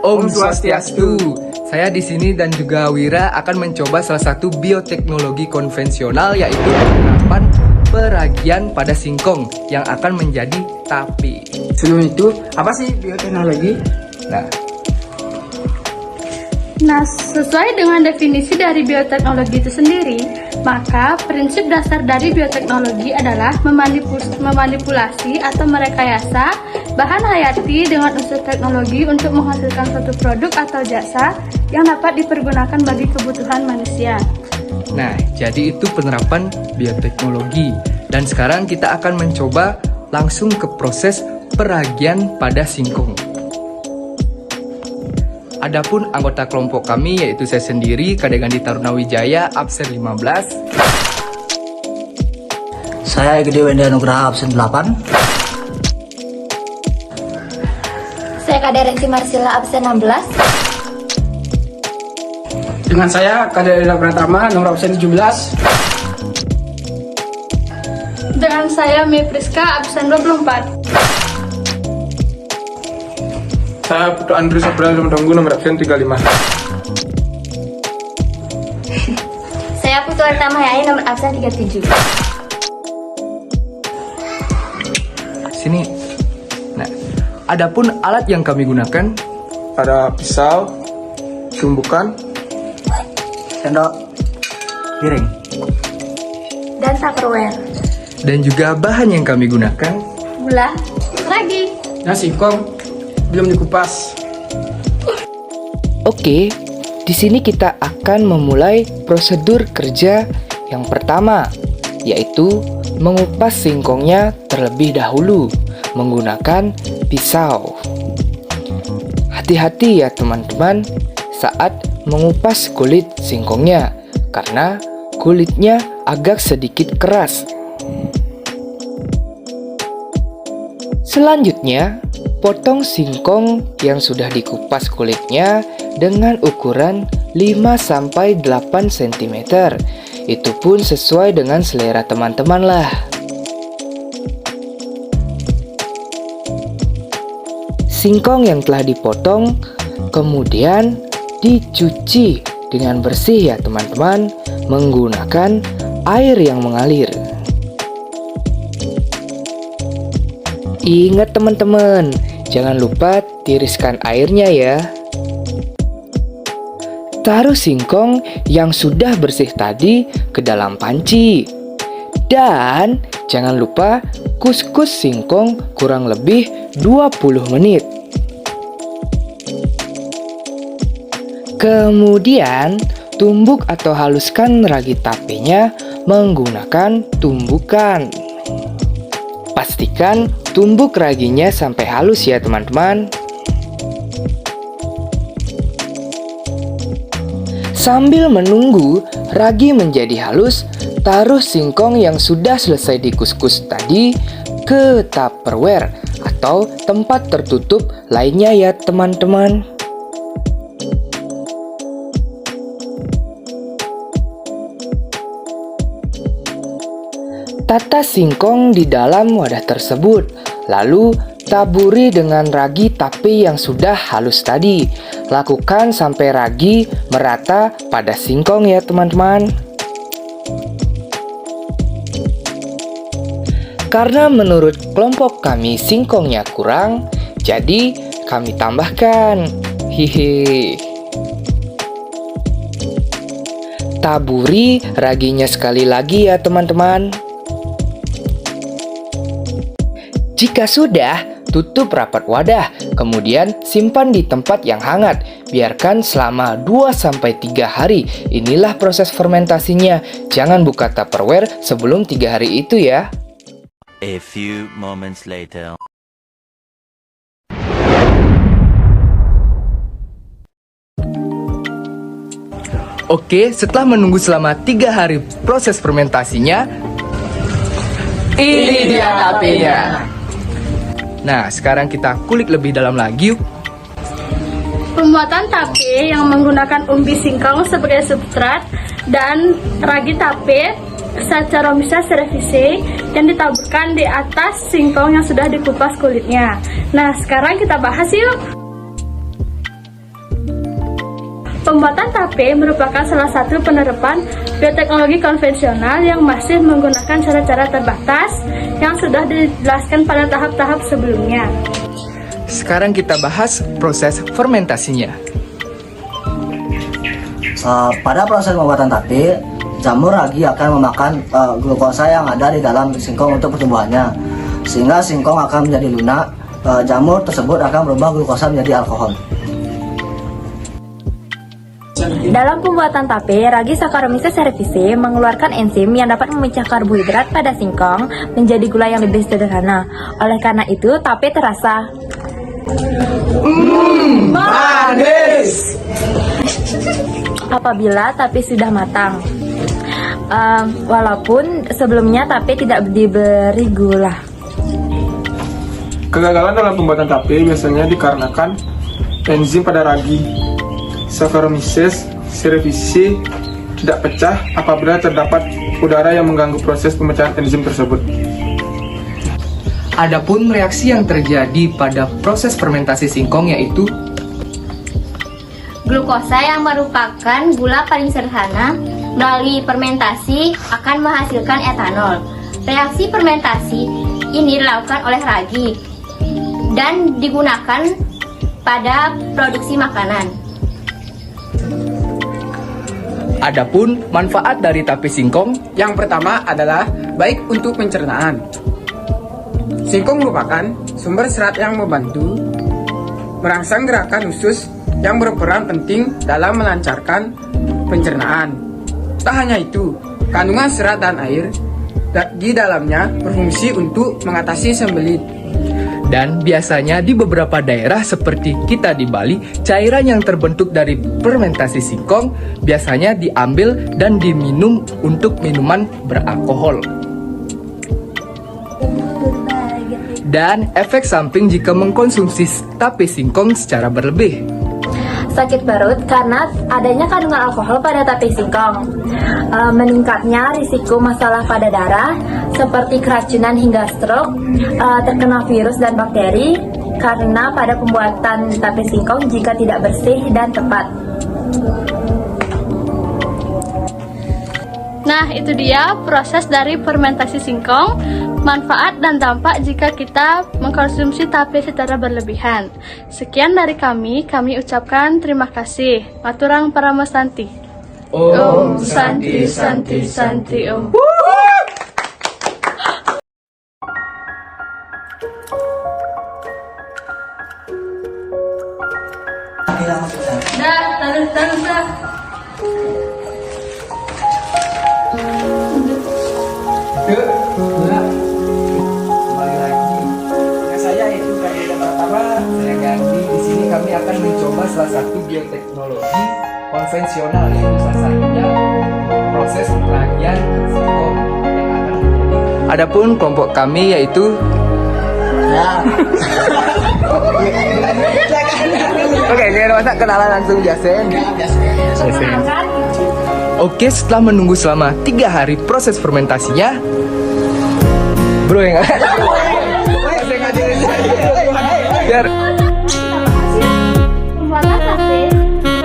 Om Swastiastu. Saya di sini dan juga Wira akan mencoba salah satu bioteknologi konvensional, yaitu penerapan peragian pada singkong yang akan menjadi tape. Sebelum itu, apa sih bioteknologi? Nah, sesuai dengan definisi dari bioteknologi itu sendiri, maka prinsip dasar dari bioteknologi adalah memanipulasi atau merekayasa bahan hayati dengan unsur teknologi untuk menghasilkan suatu produk atau jasa yang dapat dipergunakan bagi kebutuhan manusia. Nah, jadi itu penerapan bioteknologi. Dan sekarang kita akan mencoba langsung ke proses peragian pada singkong. Adapun anggota kelompok kami, yaitu saya sendiri, Kadegandi Taruna Wijaya, absen 15. Saya Gede Wenda Nugraha, absen 8. Saya Kade Rensi Marsila, absen 16. Dengan saya, Kade Dela Pratama, nomor absen 17. Dengan saya Mei Priska, absen 24. Saya Putu Andri Sabra Lumdonggu, nomor absen 35. Saya Putu Arta Mahyai, nomor absen 37. Sini. Nah, adapun alat yang kami gunakan, Ada pisau, tumbukan, Sendok, piring. Dan Tupperware. dan juga bahan yang kami gunakan, Gula, ragi. Nah, singkong belum dikupas. Oke, di sini kita akan memulai prosedur kerja yang pertama, yaitu mengupas singkongnya terlebih dahulu menggunakan pisau. Hati-hati ya teman-teman saat mengupas kulit singkongnya, karena kulitnya agak sedikit keras. Selanjutnya, potong singkong yang sudah dikupas kulitnya dengan ukuran 5-8 cm. Itu pun sesuai dengan selera teman-teman lah. Singkong yang telah dipotong kemudian dicuci dengan bersih ya teman-teman, menggunakan air yang mengalir. Ingat teman-teman, jangan lupa tiriskan airnya ya. Taruh singkong yang sudah bersih tadi ke dalam panci. Dan jangan lupa kus-kus singkong kurang lebih 20 menit. Kemudian tumbuk atau haluskan ragi tapenya menggunakan tumbukan. Pastikan tumbuk raginya sampai halus ya teman-teman. Sambil menunggu ragi menjadi halus, taruh singkong yang sudah selesai dikus-kus tadi ke Tupperware atau tempat tertutup lainnya ya teman-teman. Tata singkong di dalam wadah tersebut, lalu taburi dengan ragi tape yang sudah halus tadi. Lakukan sampai ragi merata pada singkong ya teman-teman. Karena menurut kelompok kami singkongnya kurang, jadi kami tambahkan. Hihi. Taburi raginya sekali lagi ya teman-teman. Jika sudah, tutup rapat wadah, kemudian simpan di tempat yang hangat. Biarkan selama 2-3 hari. Inilah proses fermentasinya. Jangan buka Tupperware sebelum 3 hari itu ya. A few moments later. Oke, setelah menunggu selama 3 hari proses fermentasinya, ini dia tapenya. Nah, sekarang kita kulik lebih dalam lagi yuk. Pembuatan tape yang menggunakan umbi singkong sebagai substrat dan ragi tape Saccharomyces cerevisiae yang ditaburkan di atas singkong yang sudah dikupas kulitnya. Nah, sekarang kita bahas yuk. Pembuatan tape merupakan salah satu penerapan bioteknologi konvensional yang masih menggunakan cara-cara terbatas yang sudah dijelaskan pada tahap-tahap sebelumnya. Sekarang kita bahas proses fermentasinya. Pada proses pembuatan tape, jamur ragi akan memakan glukosa yang ada di dalam singkong untuk pertumbuhannya, sehingga singkong akan menjadi lunak. Jamur tersebut akan berubah glukosa menjadi alkohol. Dalam pembuatan tape, ragi Saccharomyces cerevisiae mengeluarkan enzim yang dapat memecah karbohidrat pada singkong menjadi gula yang lebih sederhana. Oleh karena itu, tape terasa Manis! apabila tape sudah matang. Walaupun sebelumnya tape tidak diberi gula. Kegagalan dalam pembuatan tape biasanya dikarenakan enzim pada ragi Saccharomyces cerevisiae tidak pecah apabila terdapat udara yang mengganggu proses pemecahan enzim tersebut. Adapun reaksi yang terjadi pada proses fermentasi singkong yaitu Glukosa yang merupakan gula paling sederhana melalui fermentasi akan menghasilkan etanol. Reaksi fermentasi ini dilakukan oleh ragi dan digunakan pada produksi makanan. Adapun manfaat dari tape singkong, Yang pertama adalah baik untuk pencernaan. Singkong merupakan sumber serat yang membantu merangsang gerakan usus yang berperan penting dalam melancarkan pencernaan. Tak hanya itu, kandungan serat dan air di dalamnya berfungsi untuk mengatasi sembelit. dan biasanya di beberapa daerah seperti kita di Bali, cairan yang terbentuk dari fermentasi singkong biasanya diambil dan diminum untuk minuman beralkohol. Dan efek samping jika mengkonsumsi tape singkong secara berlebih. Sakit perut karena adanya kandungan alkohol pada tape singkong. Meningkatnya risiko masalah pada darah seperti keracunan hingga stroke, terkena virus dan bakteri karena pada pembuatan tape singkong jika tidak bersih dan tepat. Nah, itu dia proses dari fermentasi singkong, manfaat dan dampak jika kita mengkonsumsi tape secara berlebihan. Sekian dari kami ucapkan terima kasih. Maturang Paramesanti. Om Santi Santi Santi Om. Dah. Kembali lagi dengan saya itu Karya Pratama. Saya Gandhi. Di sini kami akan mencoba salah satu bioteknologi konvensional, yaitu salah satunya proses peragian singkong yang akan menjadi. Adapun kelompok kami yaitu Oke, ini masa kenalan langsung Jasen. Oke, setelah menunggu selama 3 hari proses fermentasinya, bro yang biar Pembuatan tape merupakan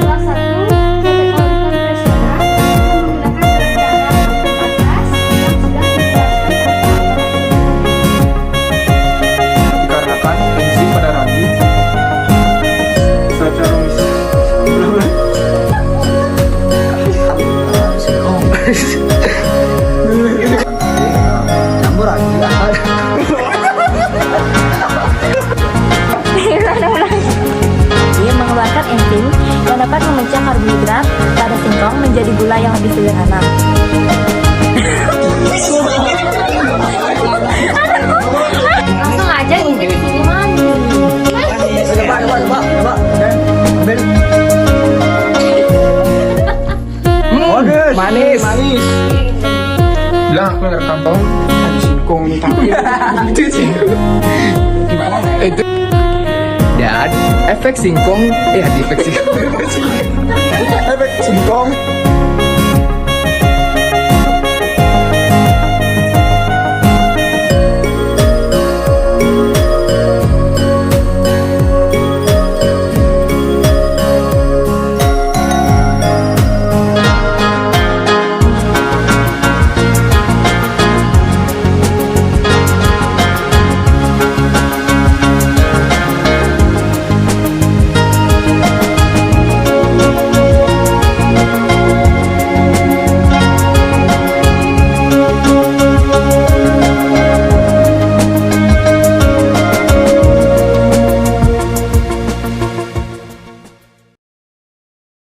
salah satu teknologi konvensional yang menggunakan cara terbatas yang sudah dijelaskan. Dikarenakan enzim pada ragi Saccharomyces Campur lagi. Dia mengeluarkan enzim yang dapat memecah karbohidrat pada singkong menjadi gula yang lebih sederhana. Langsung aja ini mandi. Coba. Ambil. manis. bilang aku nggak kantong ada singkong nih tapi Itu sih. gimana Itu. Dan efek singkong, efek singkong. efek singkong